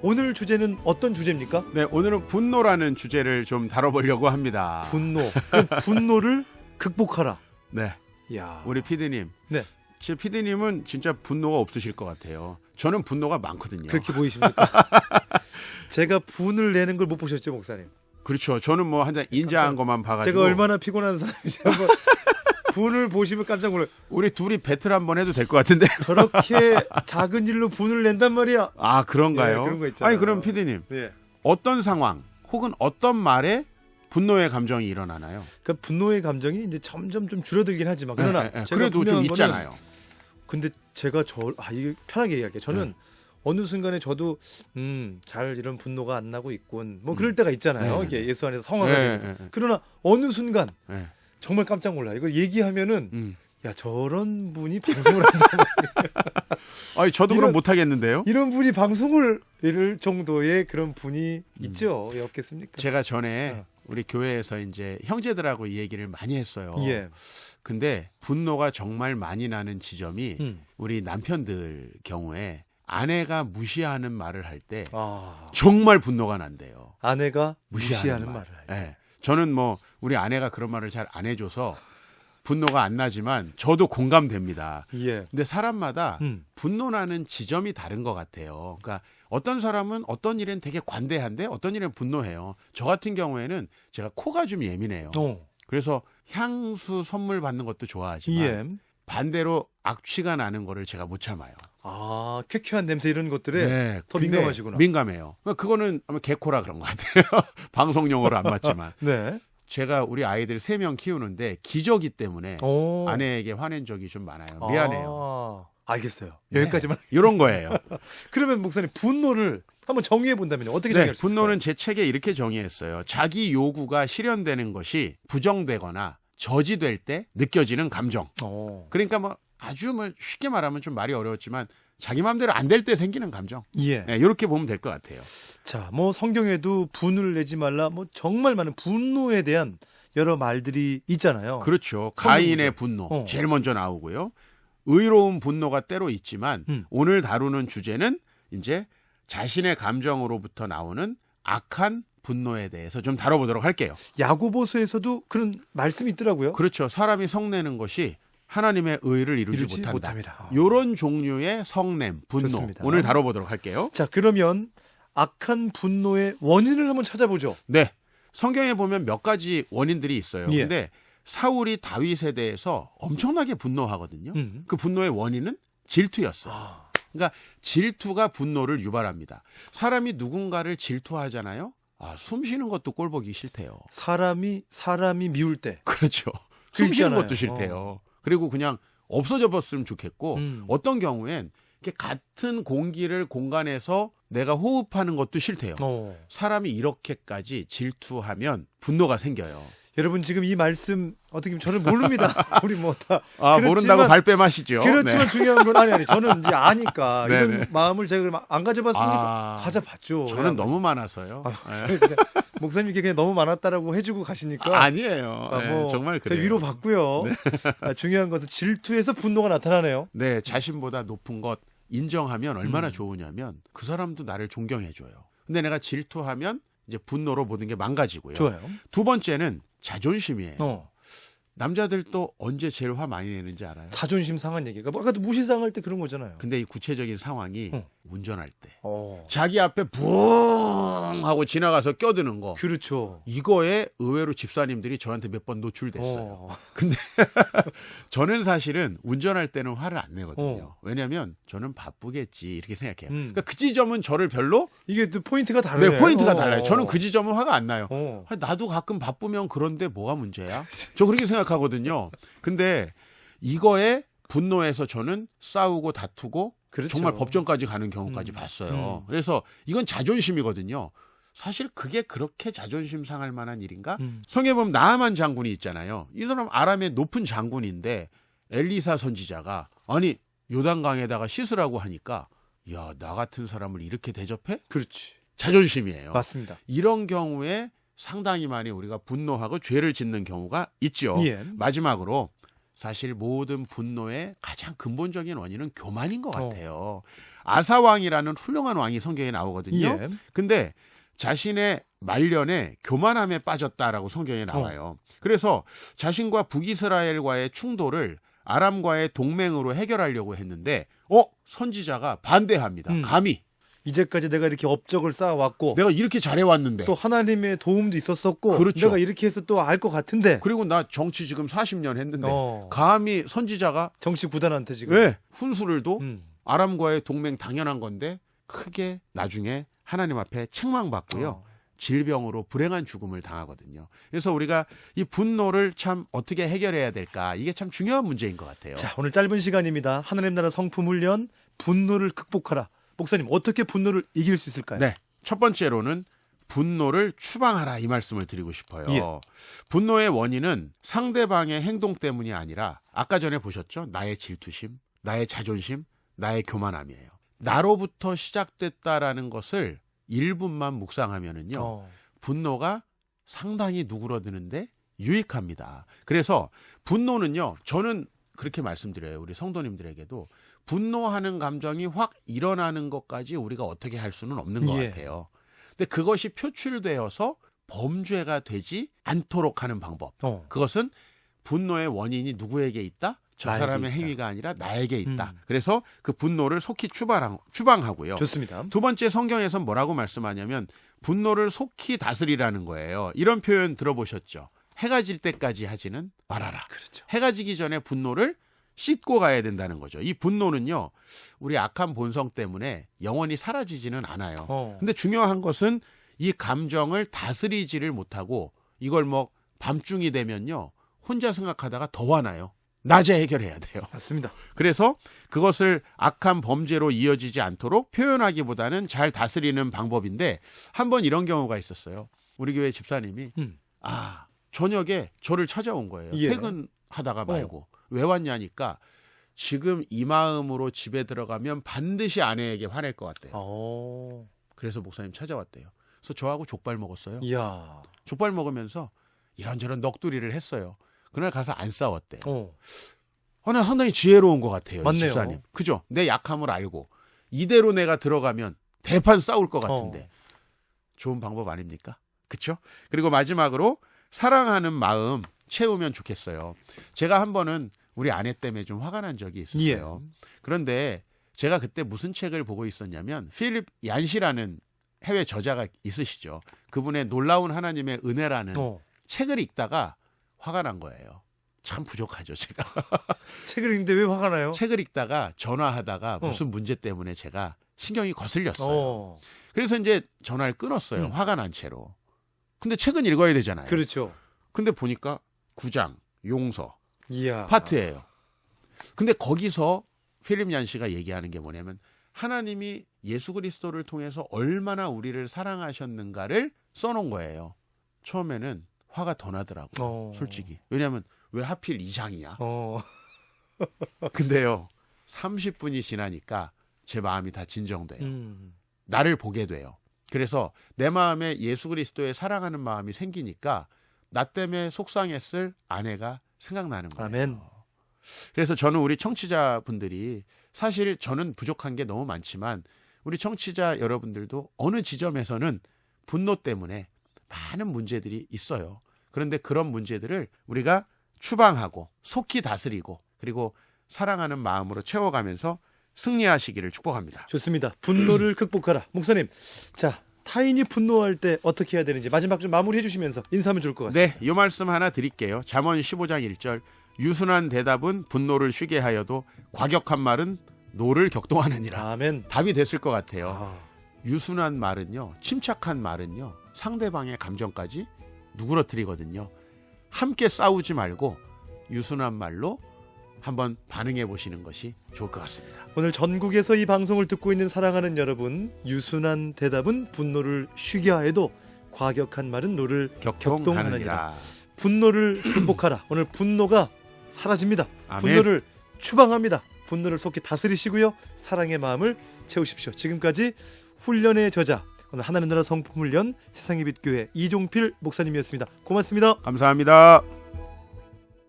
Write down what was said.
오늘 주제는 어떤 주제입니까? 네, 오늘은 분노라는 주제를 좀 다뤄보려고 합니다. 분노. 그럼 분노를 극복하라. 네, 야, 우리 PD님. 네. 제 PD님은 진짜 분노가 없으실 것 같아요. 저는 분노가 많거든요. 그렇게 보이십니까? 제가 분을 내는 걸 못 보셨죠, 목사님? 그렇죠. 저는 뭐 한잔 인자한 것만 봐가지고. 제가 얼마나 피곤한 사람인지 한번 분을 보시면 깜짝 놀라요. 우리 둘이 배틀 한번 해도 될 것 같은데. 저렇게 작은 일로 분을 낸단 말이야. 아, 그런가요? 네, 그런 거 있잖아요. 아니, 그럼 PD님. 네. 어떤 상황 혹은 어떤 말에 분노의 감정이 일어나나요? 그러니까 분노의 감정이 이제 점점 좀 줄어들긴 하지만 그러나 제가 그래도 좀 분명한 있잖아요. 거는 근데 제가 이게 편하게 얘기할게요. 저는 어느 순간에 저도 잘 이런 분노가 안 나고 있군. 뭐 그럴 때가 있잖아요. 이게 예수 안에서 성화가 되고. 그러나 어느 순간 정말 깜짝 놀라요. 이걸 얘기하면은 야, 저런 분이 방송을 한다. 아니, 저도 그럼 못 하겠는데요. 이런 분이 방송을 이럴 정도의 그런 분이 있죠. 왜 없겠습니까? 제가 전에 우리 교회에서 이제 형제들하고 이 얘기를 많이 했어요. 예. 근데 분노가 정말 많이 나는 지점이 우리 남편들 경우에 아내가 무시하는 말을 할 때 정말 분노가 난대요. 아내가 무시하는 말을 할 때. 네. 저는 뭐 우리 아내가 그런 말을 잘 안 해줘서 분노가 안 나지만 저도 공감됩니다. 예. 근데 사람마다 분노 나는 지점이 다른 것 같아요. 그러니까 어떤 사람은 어떤 일엔 되게 관대한데 어떤 일엔 분노해요. 저 같은 경우에는 제가 코가 좀 예민해요. 그래서 향수 선물 받는 것도 좋아하지만 반대로 악취가 나는 거를 제가 못 참아요. 아, 쾌쾌한 냄새 이런 것들에 더 민감하시구나. 민감해요. 그거는 아마 개코라 그런 것 같아요. 방송용어로 안 맞지만. 네. 제가 우리 아이들 3명 키우는데 기저귀 때문에 아내에게 화낸 적이 좀 많아요. 미안해요. 알겠어요. 여기까지만. 이런 거예요. 그러면 목사님 분노를 한번 정의해 본다면요. 어떻게 정의할 수 있을까요? 분노는 제 책에 이렇게 정의했어요. 자기 요구가 실현되는 것이 부정되거나 저지될 때 느껴지는 감정. 그러니까 뭐 아주 뭐 쉽게 말하면 좀 말이 어려웠지만 자기 마음대로 안 될 때 생기는 감정. 이렇게 보면 될 것 같아요. 자, 뭐 성경에도 분을 내지 말라. 뭐 정말 많은 분노에 대한 여러 말들이 있잖아요. 그렇죠. 가인의 분노 제일 먼저 나오고요. 의로운 분노가 때로 있지만 오늘 다루는 주제는 이제 자신의 감정으로부터 나오는 악한 분노에 대해서 좀 다뤄보도록 할게요. 야고보서에서도 그런 말씀이 있더라고요. 그렇죠. 사람이 성내는 것이 하나님의 의를 이루지 못한다. 이런 종류의 성냄, 분노. 좋습니다. 오늘 다뤄보도록 할게요. 자, 그러면 악한 분노의 원인을 한번 찾아보죠. 네. 성경에 보면 몇 가지 원인들이 있어요. 근데 사울이 다윗에 대해서 엄청나게 분노하거든요. 그 분노의 원인은 질투였어요. 그러니까 질투가 분노를 유발합니다. 사람이 누군가를 질투하잖아요. 숨 쉬는 것도 꼴보기 싫대요. 사람이 미울 때. 그렇죠. 숨 쉬는 것도 싫대요. 그리고 그냥 없어져 봤으면 좋겠고 어떤 경우엔 같은 공기를 공간에서 내가 호흡하는 것도 싫대요. 사람이 이렇게까지 질투하면 분노가 생겨요. 여러분 지금 이 말씀 어떻게 저는 모릅니다. 우리 뭐 다 모른다고 발뺌하시죠. 그렇지만 중요한 건 아니 저는 이제 아니까 이런 마음을 제가 안 가져봤습니까? 가져봤죠. 저는 너무 많아서요. 목사님께 그냥 너무 많았다라고 해주고 가시니까 아니에요. 정말 그래요. 위로 받고요. 중요한 것은 질투에서 분노가 나타나네요. 네, 자신보다 높은 것 인정하면 얼마나 좋으냐면 그 사람도 나를 존경해줘요. 근데 내가 질투하면 이제 분노로 모든 게 망가지고요. 좋아요. 두 번째는 자존심이에요. 남자들도 언제 제일 화 많이 내는지 알아요? 자존심 상한 얘기가 아까도 무시당할 때 그런 거잖아요. 근데 이 구체적인 상황이 운전할 때 자기 앞에 붕 하고 지나가서 껴드는 거. 그렇죠. 이거에 의외로 집사님들이 저한테 몇 번 노출됐어요. 근데 저는 사실은 운전할 때는 화를 안 내거든요. 왜냐하면 저는 바쁘겠지 이렇게 생각해요. 그러니까 그 지점은 저를 별로 이게 또 포인트가 다르네요. 네, 포인트가 달라요. 저는 그 지점은 화가 안 나요. 나도 가끔 바쁘면 그런데 뭐가 문제야? 저 그렇게 생각하거든요. 근데 이거에 분노해서 저는 싸우고 다투고 정말 법정까지 가는 경우까지 봤어요. 그래서 이건 자존심이거든요. 사실 그게 그렇게 자존심 상할 만한 일인가? 성경에 보면 나아만 장군이 있잖아요. 이 사람 아람의 높은 장군인데 엘리사 선지자가 아니 요단강에다가 씻으라고 하니까 야, 나 같은 사람을 이렇게 대접해? 그렇지. 자존심이에요. 맞습니다. 이런 경우에 상당히 많이 우리가 분노하고 죄를 짓는 경우가 있죠. 마지막으로 사실 모든 분노의 가장 근본적인 원인은 교만인 것 같아요. 아사 왕이라는 훌륭한 왕이 성경에 나오거든요. 예. 근데 자신의 말년에 교만함에 빠졌다라고 성경에 나와요. 그래서 자신과 북이스라엘과의 충돌을 아람과의 동맹으로 해결하려고 했는데 선지자가 반대합니다. 감히 이제까지 내가 이렇게 업적을 쌓아왔고 내가 이렇게 잘해왔는데 또 하나님의 도움도 있었었고 그렇죠. 내가 이렇게 해서 또 알 것 같은데 그리고 나 정치 지금 40년 했는데 감히 선지자가 정치 구단한테 지금 왜 훈수를도 아람과의 동맹 당연한 건데 크게 나중에 하나님 앞에 책망받고요. 질병으로 불행한 죽음을 당하거든요. 그래서 우리가 이 분노를 참 어떻게 해결해야 될까? 이게 참 중요한 문제인 것 같아요. 자, 오늘 짧은 시간입니다. 하나님 나라 성품 훈련 분노를 극복하라. 목사님, 어떻게 분노를 이길 수 있을까요? 네. 첫 번째로는 분노를 추방하라 이 말씀을 드리고 싶어요. 예. 분노의 원인은 상대방의 행동 때문이 아니라 아까 전에 보셨죠? 나의 질투심, 나의 자존심, 나의 교만함이에요. 나로부터 시작됐다라는 것을 1분만 묵상하면은요. 분노가 상당히 누그러드는데 유익합니다. 그래서 분노는요. 저는 그렇게 말씀드려요. 우리 성도님들에게도 분노하는 감정이 확 일어나는 것까지 우리가 어떻게 할 수는 없는 것 같아요. 근데 그것이 표출되어서 범죄가 되지 않도록 하는 방법. 그것은 분노의 원인이 누구에게 있다? 저 사람의 있다. 행위가 아니라 나에게 있다. 그래서 그 분노를 속히 추방하고요. 좋습니다. 두 번째 성경에서 뭐라고 말씀하냐면 분노를 속히 다스리라는 거예요. 이런 표현 들어보셨죠? 해가 질 때까지 하지는 말아라. 그렇죠. 해가 지기 전에 분노를 씻고 가야 된다는 거죠. 이 분노는요. 우리 악한 본성 때문에 영원히 사라지지는 않아요. 근데 중요한 것은 이 감정을 다스리지를 못하고 이걸 뭐 밤중이 되면요. 혼자 생각하다가 더 화나요. 낮에 해결해야 돼요. 맞습니다. 그래서 그것을 악한 범죄로 이어지지 않도록 표현하기보다는 잘 다스리는 방법인데 한번 이런 경우가 있었어요. 우리 교회 집사님이 저녁에 저를 찾아온 거예요. 예. 퇴근하다가 말고 왜 왔냐니까 지금 이 마음으로 집에 들어가면 반드시 아내에게 화낼 것 같대요. 그래서 목사님 찾아왔대요. 그래서 저하고 족발 먹었어요. 이야. 족발 먹으면서 이런저런 넋두리를 했어요. 그날 가서 안 싸웠대요. 나 상당히 지혜로운 것 같아요. 맞네요. 이 집사님. 그죠? 내 약함을 알고 이대로 내가 들어가면 대판 싸울 것 같은데 좋은 방법 아닙니까? 그렇죠? 그리고 마지막으로 사랑하는 마음 채우면 좋겠어요. 제가 한 번은 우리 아내 때문에 좀 화가 난 적이 있었어요. 그런데 제가 그때 무슨 책을 보고 있었냐면 필립 얀시라는 해외 저자가 있으시죠. 그분의 놀라운 하나님의 은혜라는 책을 읽다가 화가 난 거예요. 참 부족하죠, 제가. 책을 읽는데 왜 화가 나요? 책을 읽다가 전화하다가 무슨 문제 때문에 제가 신경이 거슬렸어요. 그래서 이제 전화를 끊었어요. 화가 난 채로. 근데 책은 읽어야 되잖아요. 그렇죠. 근데 보니까 9장, 용서, 이야. 파트예요. 근데 거기서 필립 얀 씨가 얘기하는 게 뭐냐면 하나님이 예수 그리스도를 통해서 얼마나 우리를 사랑하셨는가를 써놓은 거예요. 처음에는 화가 더 나더라고요. 솔직히. 왜냐하면 왜 하필 2장이야? 근데요. 30분이 지나니까 제 마음이 다 진정돼요. 나를 보게 돼요. 그래서 내 마음에 예수 그리스도의 사랑하는 마음이 생기니까 나 때문에 속상했을 아내가 생각나는 거예요. 아멘. 그래서 저는 우리 청취자분들이 사실 저는 부족한 게 너무 많지만 우리 청취자 여러분들도 어느 지점에서는 분노 때문에 많은 문제들이 있어요. 그런데 그런 문제들을 우리가 추방하고 속히 다스리고 그리고 사랑하는 마음으로 채워가면서 승리하시기를 축복합니다. 좋습니다. 분노를 극복하라. 목사님, 자 타인이 분노할 때 어떻게 해야 되는지 마지막 좀 마무리해 주시면서 인사하면 좋을 것 같습니다. 네, 이 말씀 하나 드릴게요. 잠언 15장 1절 유순한 대답은 분노를 쉬게 하여도 과격한 말은 노를 격동하느니라. 아멘. 답이 됐을 것 같아요. 유순한 말은요. 침착한 말은요. 상대방의 감정까지 누그러뜨리거든요. 함께 싸우지 말고 유순한 말로 한번 반응해 보시는 것이 좋을 것 같습니다. 오늘 전국에서 이 방송을 듣고 있는 사랑하는 여러분, 유순한 대답은 분노를 쉬게 하여도 과격한 말은 노를 격동하느니라. 분노를 극복하라. 오늘 분노가 사라집니다. 아멘. 분노를 추방합니다. 분노를 속히 다스리시고요. 사랑의 마음을 채우십시오. 지금까지 훈련의 저자, 오늘 하나님 나라 성품 훈련 세상의 빛 교회 이종필 목사님이었습니다. 고맙습니다. 감사합니다.